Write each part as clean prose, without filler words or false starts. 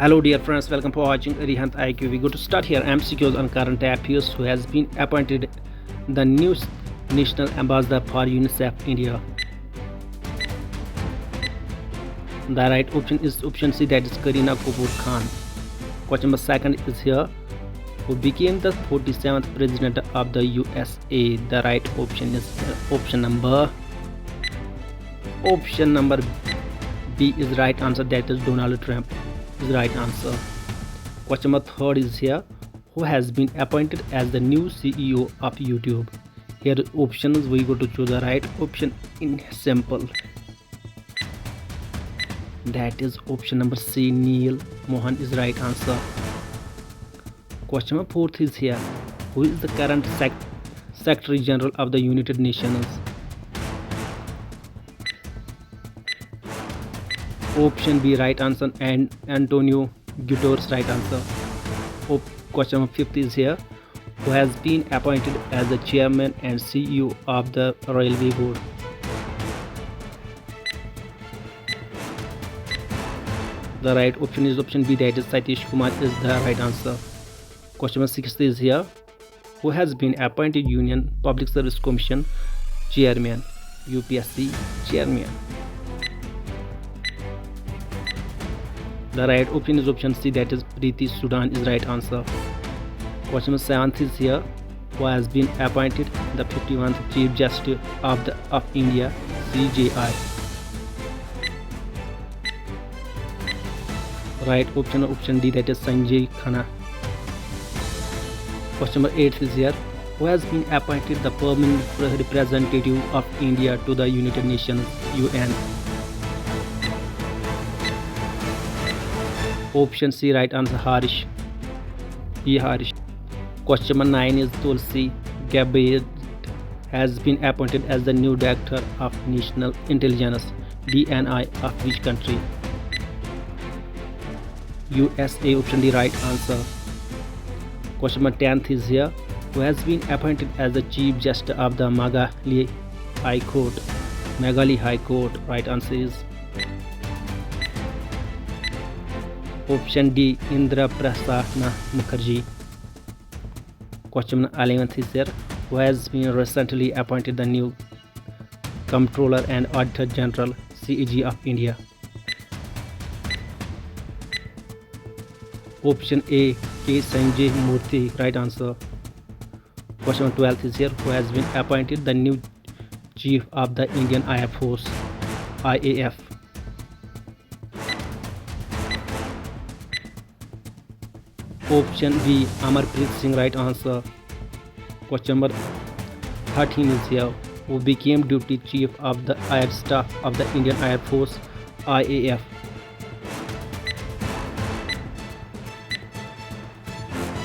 Hello dear friends, welcome for watching Arihant IQ. We go to start here MCQs on current affairs who has been appointed the new national ambassador for UNICEF India. The right option is option C, that is Kareena Kapoor Khan. Question number second is here, who became the 47th president of the USA. The right option is option number B is right answer, that is Donald Trump is right answer. Question number third is here, who has been appointed as the new CEO of YouTube. Here options, we go to choose the right option in simple, that is option number C, Neil Mohan is right answer. Question number fourth is here, who is the current Secretary General of the United Nations. Option B right answer, and Antonio Guterres right answer. Question number fifth is here, who has been appointed as the chairman and CEO of the Railway Board. The right option is option B, that is Satish Kumar is the right answer. Question number 6 is here, who has been appointed Union Public Service Commission chairman, UPSC chairman. The right option is option C, that is Preeti Sudan is right answer. Question number 7 is here, who has been appointed the 51st Chief Justice of India, CJI. Right option D, that is Sanjay Khanna. Question number 8 is here, who has been appointed the permanent representative of India to the United Nations, UN. Option C right answer, Harish. Question number 9 is Tulsi Gabbard has been appointed as the new Director of National Intelligence, DNI, of which country? USA, option D right answer. Question number 10 is here, who has been appointed as the Chief Justice of the Meghalaya High Court. Right answer is option D, Indra Prasanna Mukherjee. Question number 11 is here, who has been recently appointed the new Comptroller and Auditor General, CAG, of India. Option A, K. Sanjay Murthy, right answer. Question number 12 is here, who has been appointed the new Chief of the Indian Air Force, IAF. Option B, Amarpreet Singh, right answer. Question number 13 is here, who became Deputy Chief of the Air Staff of the Indian Air Force, IAF.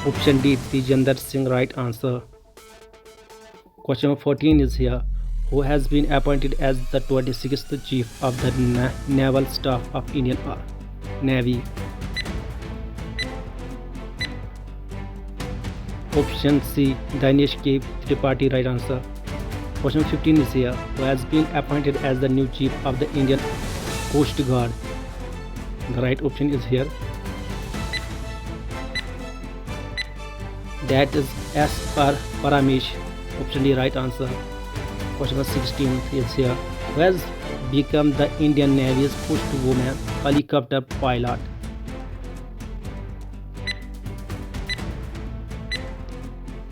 Option D, Tejinder Singh, right answer. Question number 14 is here, who has been appointed as the 26th Chief of the Naval Staff of Indian Navy. Option C, Dinesh K. Tripathi, right answer. Question 15 is here, who has been appointed as the new Chief of the Indian Coast Guard. The right option is here, that is S. Paramesh, option D right answer. Question number 16 is here, who has become the Indian Navy's first woman helicopter pilot.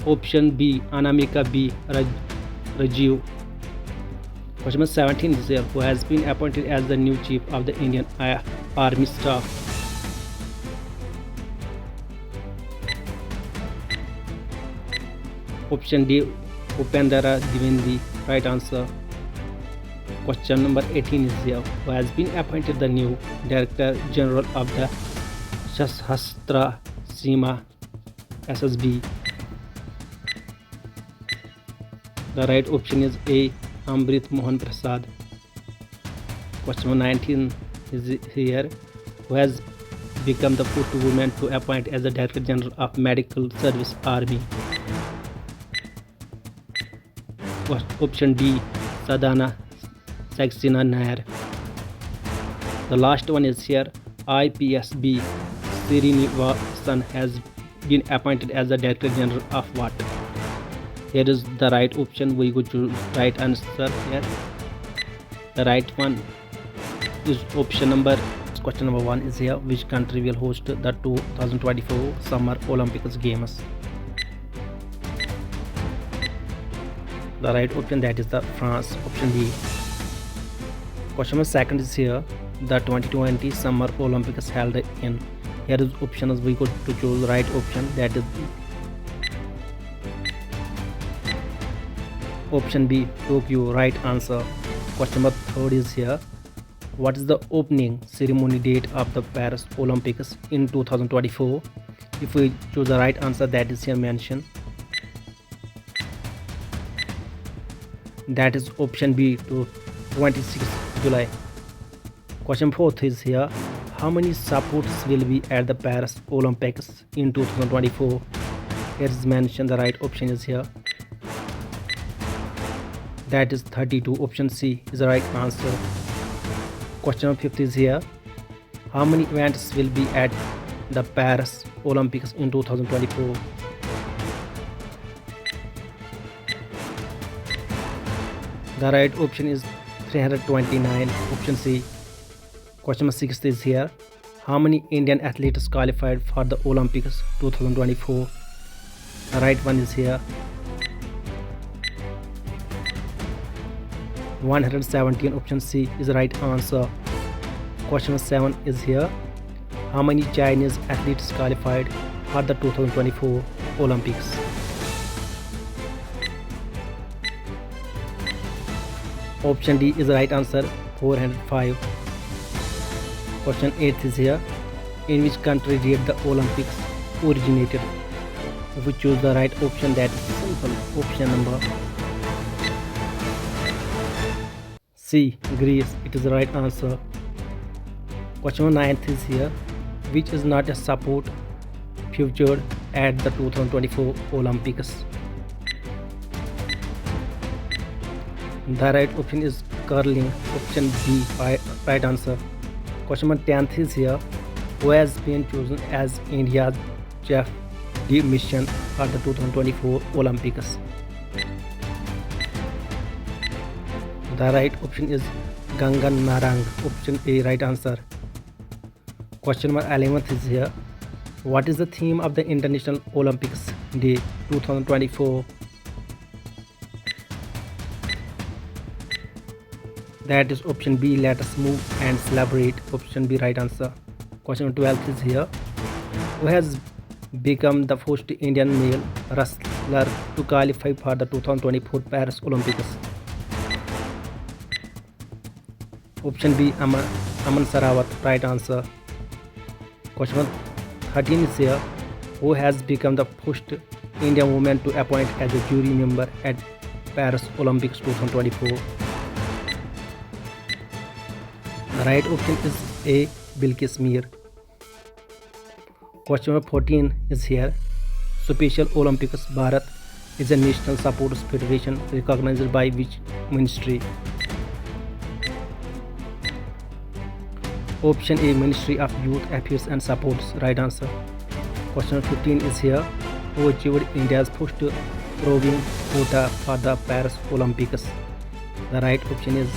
Option B, Anamika B. Rajiv. Question number 17 is here, who has been appointed as the new Chief of the Indian Army Staff. Option D, Upendra Dwivedi, right answer. Question number 18 is here, who has been appointed the new Director General of the Sashastra Seema, SSB. The right option is A, Amrit Mohan Prasad. Question number 19 is here, who has become the first woman to appoint as the Director General of Medical Service, Army. Option D, Sadhana Saxena Nair. The last one is here, IPSB Srinivasan has been appointed as the Director General of what? Here is the right option. We go to right answer here. The right one is option number. Question number 1 is here. Which country will host the 2024 Summer Olympics Games? The right option, that is the France, option B. Question number 2 is here. The 2020 Summer Olympics held in. Here is options. We go to choose the right option, that is option B, Tokyo. Right answer. Question number 3 is here. What is the opening ceremony date of the Paris Olympics in 2024? If we choose the right answer, that is here mentioned. That is option B, to 26 July. Question 4 is here. How many sports will be at the Paris Olympics in 2024? Here is mentioned. The right option is here. That is 32. Option C is the right answer. Question number 5 is here. How many events will be at the Paris Olympics in 2024? The right option is 329. Option C. Question number 6 is here. How many Indian athletes qualified for the Olympics 2024? The right one is here. 117. Option C is the right answer. Question number 7 is here. How many Chinese athletes qualified for the 2024 Olympics? Option D is the right answer, 405. Question 8 is here. In which country did the Olympics originated? If we choose the right option, that is simple. Option number C, Greece. It is the right answer. Question 9 is here. Which is not a sport featured at the 2024 Olympics? The right option is curling. Option B, right answer. Question number 10 is here. Who has been chosen as India's chef de mission for the 2024 Olympics? The right option is Gangan Narang. Option A, right answer. Question number 11 is here. What is the theme of the International Olympics Day 2024? That is option B, let us move and celebrate. Option B, right answer. Question number 12 is here. Who has become the first Indian male wrestler to qualify for the 2024 Paris Olympics? Option B, Aman Sarawat, right answer. Question number 13 is here. Who has become the first Indian woman to appoint as a jury member at Paris Olympics 2024? The right option is A, Bilkis Mir. Question number 14 is here. Special Olympics Bharat is a national sports federation recognized by which ministry? Option A, Ministry of Youth Affairs and Sports, right answer. Question 15 is here. Who achieved India's first rowing quota for the Paris Olympics? The right option is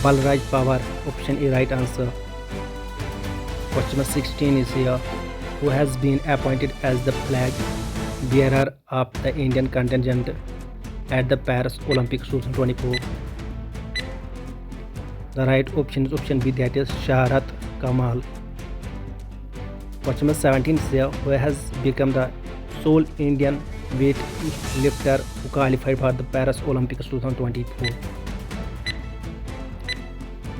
Balraj Pawar. Option A, right answer. Question number 16 is here. Who has been appointed as the flag bearer of the Indian contingent at the Paris Olympics 2024? The right option is option B, that is Sharat Kamal. Question number 17 is here. Who has become the sole Indian weightlifter who qualified for the Paris Olympics 2024?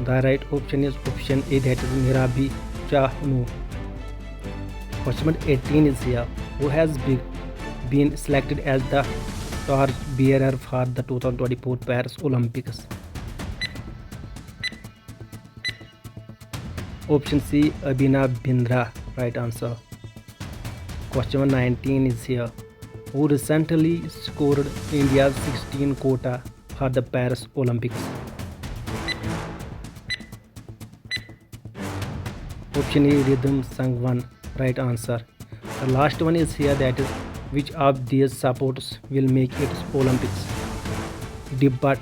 The right option is option A, that is Nirabi Chahnu. Question number 18 is here. Who has been selected as the torch bearer for the 2024 Paris Olympics? Option C, Abhinav Bindra, right answer. Question number 19 is here. Who recently scored India's 16 quota for the Paris Olympics? Option A, Rhythm Sung 1, right answer. The last one is here, that is, which of these sports will make its Olympics debut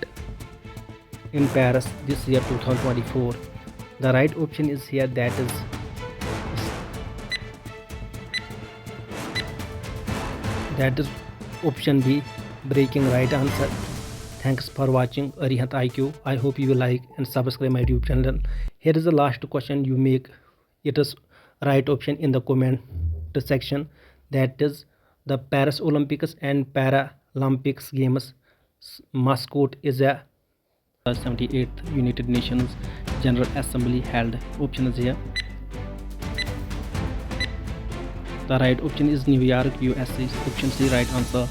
in Paris this year 2024? The right option is here, that is option B, breaking, right answer. Thanks for watching Arihant IQ. I hope you will like and subscribe my YouTube channel. Here is the last question. You make it is right option in the comment section. That is, the Paris Olympics and Paralympics Games mascot is a 78th United Nations General Assembly held. Option is here. The right option is New York, USA. Option C, right answer.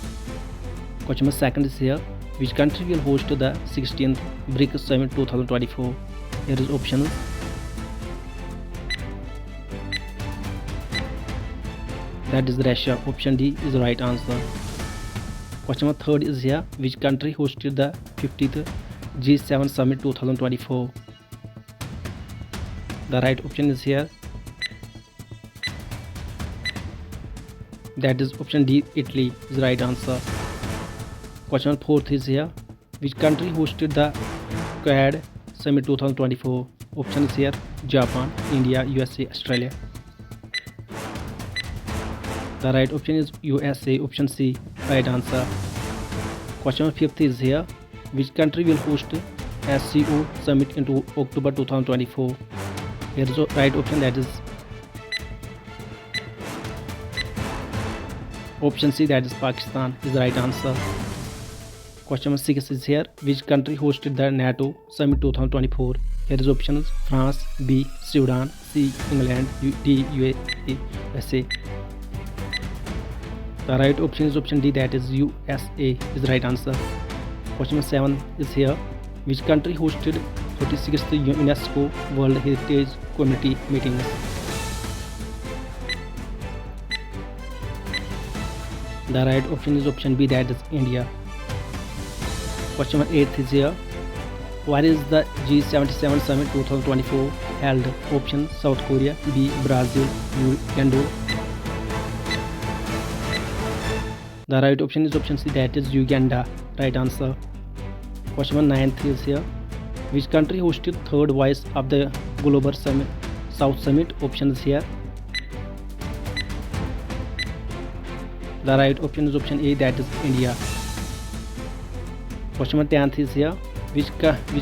Question number second is here. Which country will host the 16th BRICS Summit 2024? Here is option. That is Russia. Option D is the right answer. Question number third is here. Which country hosted the 50th G7 Summit 2024? The right option is here. That is option D, Italy is the right answer. Question number fourth is here. Which country hosted the Quad Summit 2024? Option is here. Japan, India, USA, Australia. The right option is USA. Option C, right answer. Question number fifth is here. Which country will host SCO Summit in October 2024? Here is the right option, that is option C, that is Pakistan is the right answer. Question number 6 is here. Which country hosted the NATO Summit 2024? Here is options: France, B, Sudan, C, England, D, USA. The right option is option D, that is USA is the right answer. Question number 7 is here. Which country hosted 46th UNESCO World Heritage Committee meetings? The right option is option B, that is India. Question number 8 is here. Where is the G77 Summit 2024 held? Option: South Korea, B, Brazil, Uganda. The right option is option C, that is Uganda. Right answer. Question number 9 is here. Which country hosted third Voice of the Global Summit, South Summit? Option is here. The right option is option A, that is India. Question number 10 is here. Which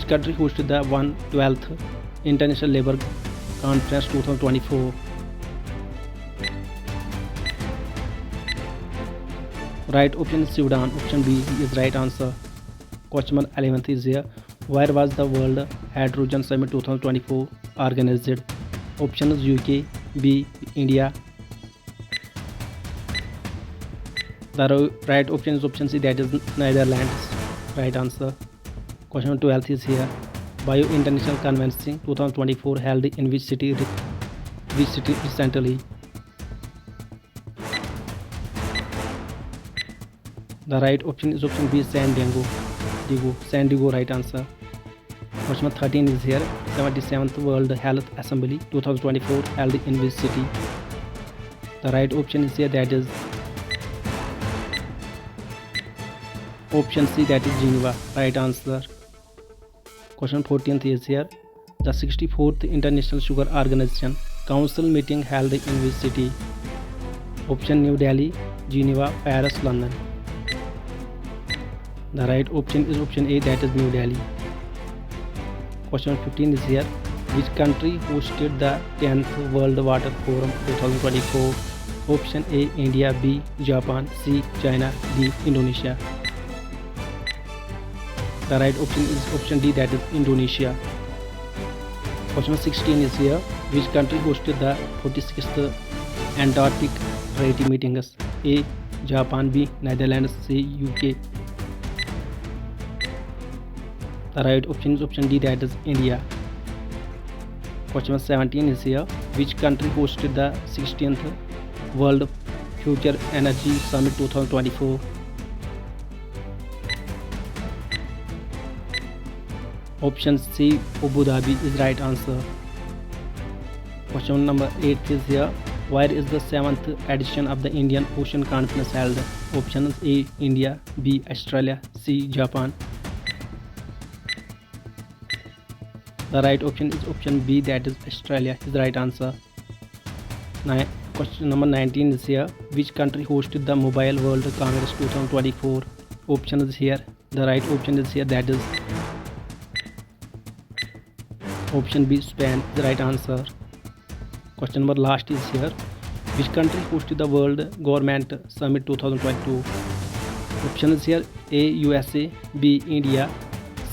country hosted the 112th International Labour Conference 2024? Right option is Sudan. Option B is right answer. Question number 11 is here. Where was the World Hydrogen Summit 2024 organized? Option is UK, B, India. The right option is option C, that is Netherlands. Right answer. Question number 12 is here. Bio International Convention 2024 held in which city recently? The right option is option B, San Diego. San Diego, right answer. Question number 13 is here. 77th World Health Assembly 2024 held in which city? The right option is here, that is option C, that is Geneva. Right answer. Question 14th is here. The 64th International Sugar Organization Council meeting held in which city? Option: New Delhi, Geneva, Paris, London. The right option is option A, that is New Delhi. Question 15 is here. Which country hosted the 10th World Water Forum 2024? Option A, India, B, Japan, C, China, D, Indonesia. The right option is option D, that is Indonesia. Question 16 is here. Which country hosted the 46th Antarctic Treaty meetings? A, Japan, B, Netherlands, C, UK. The right option is option D, that is India. Question 17 is here. Which country hosted the 16th World Future Energy Summit 2024? Option C, Abu Dhabi is right answer. Question number 8 is here. Where is the 7th edition of the Indian Ocean Conference held? Options A. India, B. Australia, C. Japan. The right option is option B, that is Australia is the right answer. Question number 19 is here. Which country hosted the Mobile World Congress 2024? Option is here. The right option is here, that is option B, Spain is the right answer. Question number last is here. Which country hosted the World Government Summit 2022? Option is here. A. USA, B. India,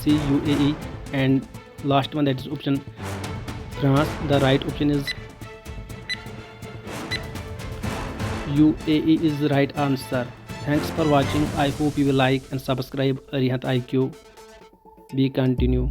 C. UAE, and last one, that is option France. The right option is UAE is the right answer. Thanks for watching. I hope you will like and subscribe Arihant IQ. Be continue.